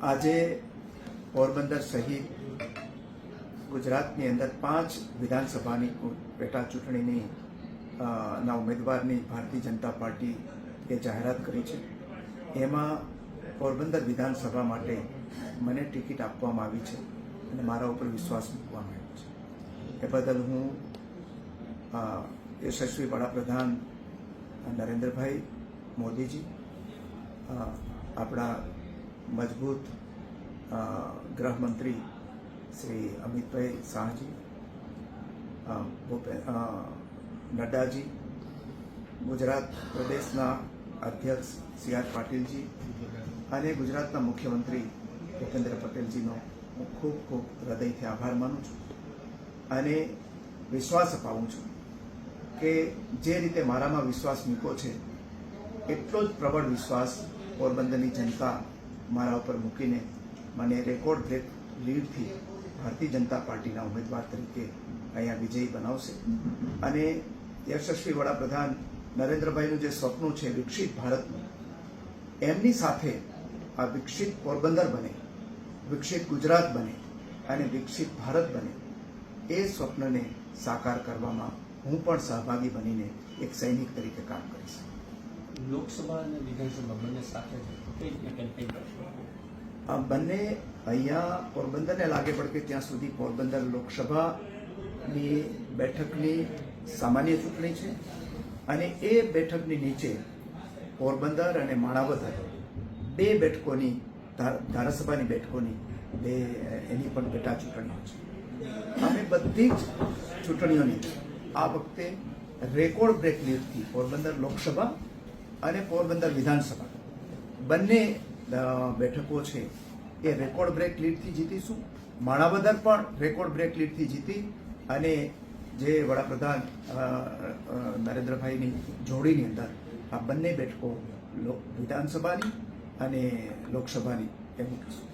આજે પોરબંદર સહિત ગુજરાતની અંદર 5 વિધાનસભાની પેટા ચૂંટણીની ના ઉમેદવારની ભારતીય જનતા પાર્ટીએ જાહેરાત કરી છે. એમાં પોરબંદર વિધાનસભા માટે મને ટિકિટ આપવામાં આવી છે અને મારા ઉપર વિશ્વાસ મૂકવામાં આવ્યો છે. એ બદલ હું યશસ્વી વડાપ્રધાન નરેન્દ્રભાઈ મોદીજી, આપણા મજબૂત ગૃહમંત્રી શ્રી અમિતભાઈ શાહજી, નડ્ડાજી, ગુજરાત પ્રદેશના અધ્યક્ષ સી આર પાટીલજી અને ગુજરાતના મુખ્યમંત્રી ભૂપેન્દ્ર પટેલજીનો હું ખૂબ ખૂબ હૃદયથી આભાર માનું છું અને વિશ્વાસ અપાવું છું કે જે રીતે મારામાં વિશ્વાસ મૂક્યો છે એટલો જ પ્રબળ વિશ્વાસ પોરબંદરની જનતા મારા ઉપર મૂકીને મને રેકોર્ડ બ્રેક લીડથી ભારતીય જનતા પાર્ટીના ઉમેદવાર તરીકે અહીંયા વિજયી બનાવશે. અને યશસ્વી વડાપ્રધાન નરેન્દ્રભાઈનું જે સ્વપ્ન છે વિકસિત ભારતનું, એમની સાથે આ વિકસિત પોરબંદર બને, વિકસિત ગુજરાત બને અને વિકસિત ભારત બને, એ સ્વપ્નને સાકાર કરવામાં હું પણ સહભાગી બનીને એક સૈનિક તરીકે કામ કરીશ. લોકસભા અને વિધાનસભા બંને સાથે બંને અહીંયા પોરબંદરને લાગે પડે ત્યાં સુધી પોરબંદર લોકસભાની બેઠકની સામાન્ય ચૂંટણી છે અને એ બેઠકની નીચે પોરબંદર અને માણાવદર 2 બેઠકોની ધારાસભાની બેઠકોની એની પણ પેટા ચૂંટણીઓ છે. અમે બધી જ ચૂંટણીઓની આ વખતે રેકોર્ડ બ્રેક લીડથી પોરબંદર લોકસભા અને પોરબંદર વિધાનસભા બંને બેઠકો છે એ રેકોર્ડ બ્રેક લીડથી જીતીશું. માણાવદર પણ રેકોર્ડ બ્રેક લીડથી જીતી અને જે વડાપ્રધાન નરેન્દ્રભાઈની જોડીની અંદર આ બંને બેઠકો વિધાનસભાની અને લોકસભાની એ મૂકીશું.